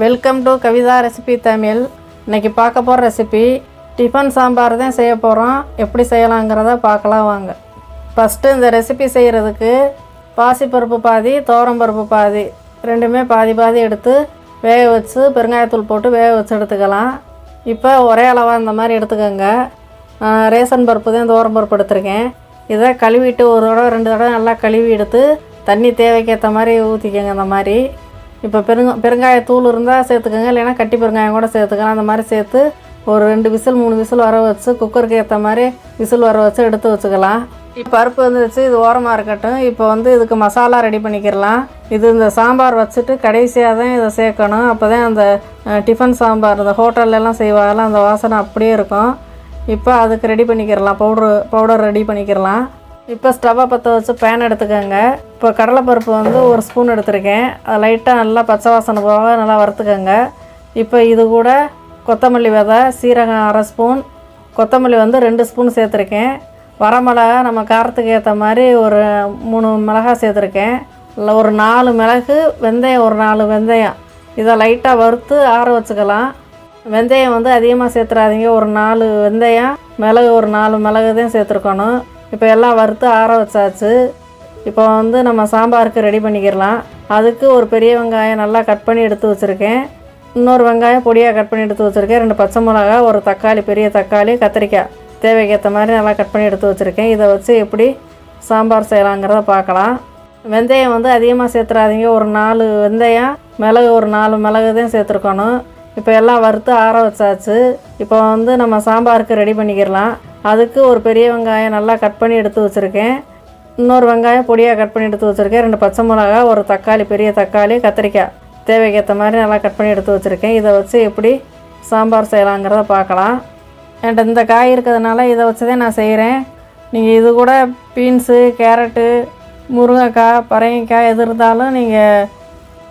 Welcome to Kavitha recipe Tamil. இன்றைக்கி பார்க்க போகிற ரெசிபி டிஃபன் சாம்பார் தான் செய்ய போகிறோம். எப்படி செய்யலாங்கிறத பார்க்கலாம் வாங்க. ஃபஸ்ட்டு இந்த ரெசிபி செய்கிறதுக்கு பாசிப்பருப்பு பாதி, துவரம்பருப்பு பாதி, ரெண்டுமே பாதி பாதி எடுத்து வேக வச்சு பெருங்காயத்தூள் போட்டு வேக வச்சு எடுத்துக்கலாம். இப்போ ஒரே அளவாக இந்த மாதிரி எடுத்துக்கோங்க. ரேஷன் பருப்பு தான் துவரம்பருப்பு எடுத்துருக்கேன். இதை கழுவிட்டு ஒரு தடவை 2 தடவை நல்லா கழுவி எடுத்து தண்ணி தேவைக்கேற்ற மாதிரி ஊற்றிக்கோங்க. இந்த மாதிரி இப்போ பெருங்காயத்தூள் இருந்தால் சேர்த்துக்கோங்க, இல்லைன்னா கட்டி பெருங்காயம் கூட சேர்த்துக்கலாம். அந்த மாதிரி சேர்த்து ஒரு 2 விசில் 3 விசில் வர வச்சு குக்கருக்கு ஏற்ற மாதிரி விசில் வர வச்சு எடுத்து வச்சுக்கலாம். இப்போ பருப்பு வந்துருச்சு, இது ஓரமாக இருக்கட்டும். இப்போ இதுக்கு மசாலா ரெடி பண்ணிக்கிறலாம். இது இந்த சாம்பார் வச்சுட்டு கடைசியாக தான் இதை சேர்க்கணும். அப்போ தான் அந்த டிஃபன் சாம்பார் இந்த ஹோட்டல்லலாம் செய்வாங்கலாம் அந்த வாசனை அப்படியே இருக்கும். இப்போ அதுக்கு ரெடி பண்ணிக்கிறலாம், பவுடர் ரெடி பண்ணிக்கிறலாம். இப்போ ஸ்டவ்வை பற்ற வச்சு பேன் எடுத்துக்கோங்க. இப்போ கடலைப்பருப்பு 1 ஸ்பூன் எடுத்துருக்கேன். அது லைட்டாக நல்லா பச்சை வாசனை போக நல்லா வறுத்துக்கோங்க. இப்போ இது கூட கொத்தமல்லி விதை, சீரகம் 1/2 ஸ்பூன், கொத்தமல்லி 2 ஸ்பூன் சேர்த்துருக்கேன். வரமிளகா நம்ம காரத்துக்கு ஏற்ற மாதிரி ஒரு 3 மிளகாய் சேர்த்துருக்கேன். இல்லை ஒரு 4 மிளகு, வெந்தயம் ஒரு 4 வெந்தயம். இதை லைட்டாக வறுத்து ஆற வச்சுக்கலாம். வெந்தயம் அதிகமாக சேர்த்துறாதீங்க. ஒரு 4 வெந்தயம், மிளகு ஒரு 4 மிளகு தான் சேர்த்துருக்கணும். இப்போ எல்லாம் வறுத்து ஆற வச்சாச்சு. இப்போ நம்ம சாம்பாருக்கு ரெடி பண்ணிக்கிறலாம். அதுக்கு ஒரு பெரிய வெங்காயம் நல்லா கட் பண்ணி எடுத்து வச்சுருக்கேன். இன்னொரு வெங்காயம் பொடியாக கட் பண்ணி எடுத்து வச்சுருக்கேன். 2 பச்சை மிளகா, ஒரு தக்காளி, பெரிய தக்காளி, கத்திரிக்காய் தேவைக்கேற்ற மாதிரி நல்லா கட் பண்ணி எடுத்து வச்சுருக்கேன். இதை வச்சு எப்படி சாம்பார் செய்யலாங்கிறத பார்க்கலாம். வெந்தயம் அதிகமாக சேர்த்துறாதீங்க. ஒரு 4 வெந்தயம், மிளகு ஒரு 4 மிளகு தான் சேர்த்துருக்கணும். இப்போ எல்லாம் வறுத்து ஆற வச்சாச்சு. இப்போ நம்ம சாம்பாருக்கு ரெடி பண்ணிக்கிறலாம். அதுக்கு ஒரு பெரிய வெங்காயம் நல்லா கட் பண்ணி எடுத்து வச்சுருக்கேன். இன்னொரு வெங்காயம் பொடியாக கட் பண்ணி எடுத்து வச்சுருக்கேன். 2 பச்சை மிளகா, ஒரு தக்காளி, பெரிய தக்காளி, கத்திரிக்காய் தேவைக்கேற்ற மாதிரி நல்லா கட் பண்ணி எடுத்து வச்சுருக்கேன். இதை வச்சு எப்படி சாம்பார் செய்யலாங்கிறத பார்க்கலாம். என்கிட்ட இந்த காய் இருக்கிறதுனால இதை வச்சு தான் நான் செய்கிறேன். நீங்கள் இது கூட பீன்ஸு, கேரட்டு, முருங்கைக்காய், பரங்கிக்காய் எது இருந்தாலும் நீங்கள்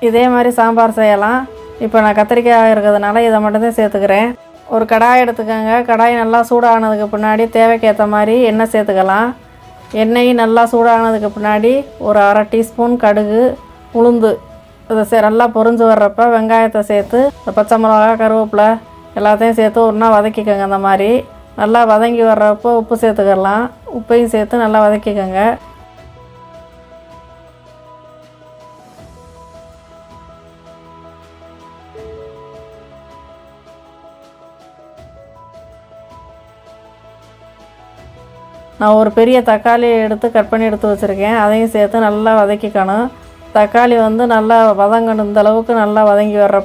இதே மாதிரி சாம்பார் செய்யலாம். இப்போ நான் கத்திரிக்காய் இருக்கிறதுனால இதை மட்டும்தான் சேர்த்துக்கிறேன். ஒரு கடாய் எடுத்துக்கோங்க. கடாய் நல்லா சூடானதுக்கு பின்னாடி தேவைக்கேற்ற மாதிரி எண்ணெய் சேர்த்துக்கலாம். எண்ணெய் நல்லா சூடானதுக்கு பின்னாடி ஒரு 1/2 டீஸ்பூன் கடுகு, உளுந்து இதை நல்லா பொரிஞ்சு வர்றப்ப வெங்காயத்தை சேர்த்து பச்சை மிளகா, கருவேப்பிலை எல்லாத்தையும் சேர்த்து ஒன்றா வதக்கிக்கோங்க. அந்த மாதிரி நல்லா வதங்கி வர்றப்போ உப்பு சேர்த்துக்கலாம். உப்பையும் சேர்த்து நல்லா வதக்கிக்கோங்க. நான் ஒரு பெரிய தக்காளி எடுத்து கட் பண்ணி எடுத்து வச்சுருக்கேன். அதையும் சேர்த்து நல்லா வதக்கிக்கணும். தக்காளி நல்லா வதங்கணும். இந்த அளவுக்கு நல்லா வதங்கி வர்ற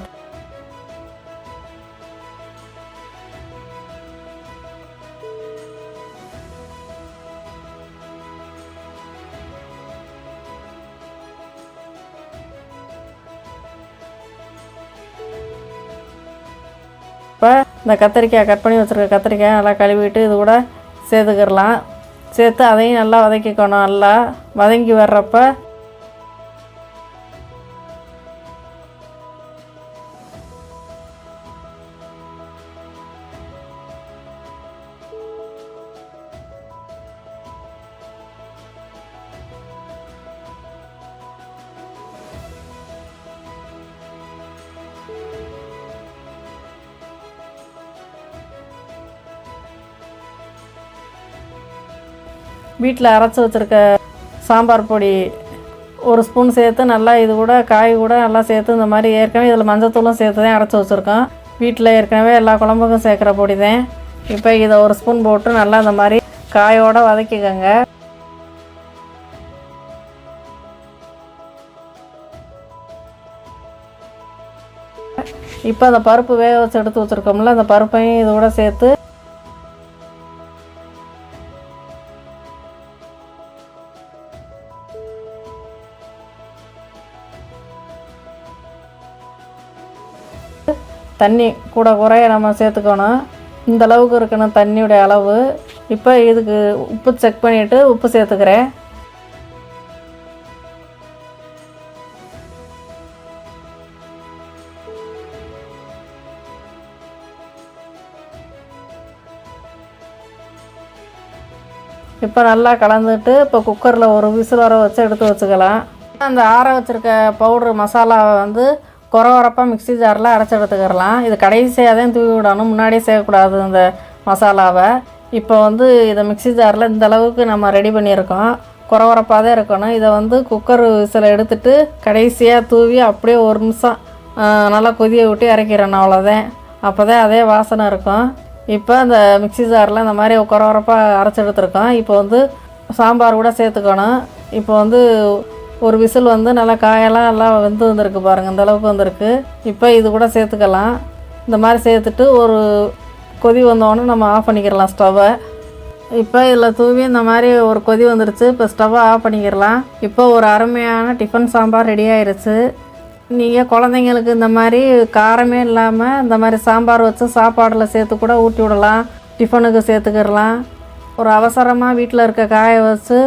இப்போ இந்த கத்திரிக்காய் கட் பண்ணி வச்சுருக்க கத்திரிக்காய் நல்லா கழுவிட்டு இது கூட சேர்த்துக்கிடலாம். சேர்த்து அதையும் நல்லா வதக்கிக்கணும். நல்லா வதங்கி வர்றப்ப வீட்டில் அரைச்சி வச்சுருக்க சாம்பார் பொடி 1 ஸ்பூன் சேர்த்து நல்லா இது கூட காய் கூட நல்லா சேர்த்து இந்த மாதிரி ஏற்கனவே இதில் மஞ்சத்தூளும் சேர்த்து தான் அரைச்சி வச்சுருக்கோம். வீட்டில் ஏற்கனவே எல்லா குழம்புக்கும் சேர்க்குற பொடி தான். இப்போ இதை 1 ஸ்பூன் போட்டு நல்லா இந்த மாதிரி காயோடு வதக்கிக்கோங்க. இப்போ அந்த பருப்பு வேக வச்சு எடுத்து வச்சுருக்கோம்ல, அந்த பருப்பையும் இது கூட சேர்த்து தண்ணி கூட குறைய நம்ம சேர்த்துக்கணும். இந்த அளவுக்கு இருக்கணும் தண்ணியுடைய அளவு. இப்போ இதுக்கு உப்பு செக் பண்ணிவிட்டு உப்பு சேர்த்துக்கிறேன். இப்போ நல்லா கலந்துட்டு இப்போ குக்கரில் ஒரு விசில் வர வச்சு எடுத்து வச்சுக்கலாம். அந்த ஆற வச்சுருக்க பவுட்ரு மசாலாவை குறவரப்பாக மிக்ஸி ஜாரில் அரைச்சி எடுத்துக்கிறலாம். இது கடைசியாக தான் தூவி விடணும், முன்னாடியே சேர்க்கக்கூடாது இந்த மசாலாவை. இப்போ வந்து இதை மிக்ஸி ஜாரில் இந்த அளவுக்கு நம்ம ரெடி பண்ணியிருக்கோம். குறவரப்பாக தான் இருக்கணும். இதை வந்து குக்கர் விசில் எடுத்துகிட்டு கடைசியாக தூவி அப்படியே 1 நிமிஷம் நல்லா கொதிய விட்டு இறக்கிறேன். அவ்வளோதான். அப்போ தான் அதே வாசனை இருக்கும். இப்போ அந்த மிக்ஸி ஜாரில் இந்த மாதிரி குறவரப்பாக அரைச்சி எடுத்துருக்கோம். இப்போ வந்து சாம்பார் கூட சேர்த்துக்கணும். இப்போ வந்து ஒரு விசில் வந்து நல்லா காயெல்லாம் எல்லாம் வெந்து வந்திருக்கு பாருங்கள், இந்த அளவுக்கு வந்திருக்கு. இப்போ இது கூட சேர்த்துக்கலாம். இந்த மாதிரி சேர்த்துட்டு ஒரு கொதி வந்தோடனே நம்ம ஆஃப் பண்ணிக்கிறலாம் ஸ்டவ்வை. இப்போ இதில் தூவி இந்த மாதிரி ஒரு கொதி வந்துருச்சு. இப்போ ஸ்டவ்வை ஆஃப் பண்ணிக்கிறலாம். இப்போ ஒரு அருமையான டிஃபன் சாம்பார் ரெடி ஆயிடுச்சு. நீங்கள் குழந்தைங்களுக்கு இந்த மாதிரி காரமே இல்லாமல் இந்த மாதிரி சாம்பார் வச்சு சாப்பாடில் சேர்த்து கூட ஊட்டி விடலாம், டிஃபனுக்கு சேர்த்துக்கிடலாம். ஒரு அவசரமாக வீட்டில் இருக்க காயை வச்சு,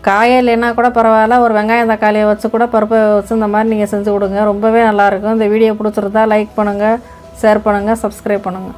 காயே இல்லைன்னா கூட பரவாயில்ல, ஒரு வெங்காயம் தக்காளியை வச்சு கூட பருப்பை வச்சு இந்த மாதிரி நீங்கள் செஞ்சு கொடுங்க. ரொம்பவே நல்லாயிருக்கும். இந்த வீடியோ பிடிச்சிருந்தா லைக் பண்ணுங்கள், ஷேர் பண்ணுங்கள், சப்ஸ்கிரைப் பண்ணுங்கள்.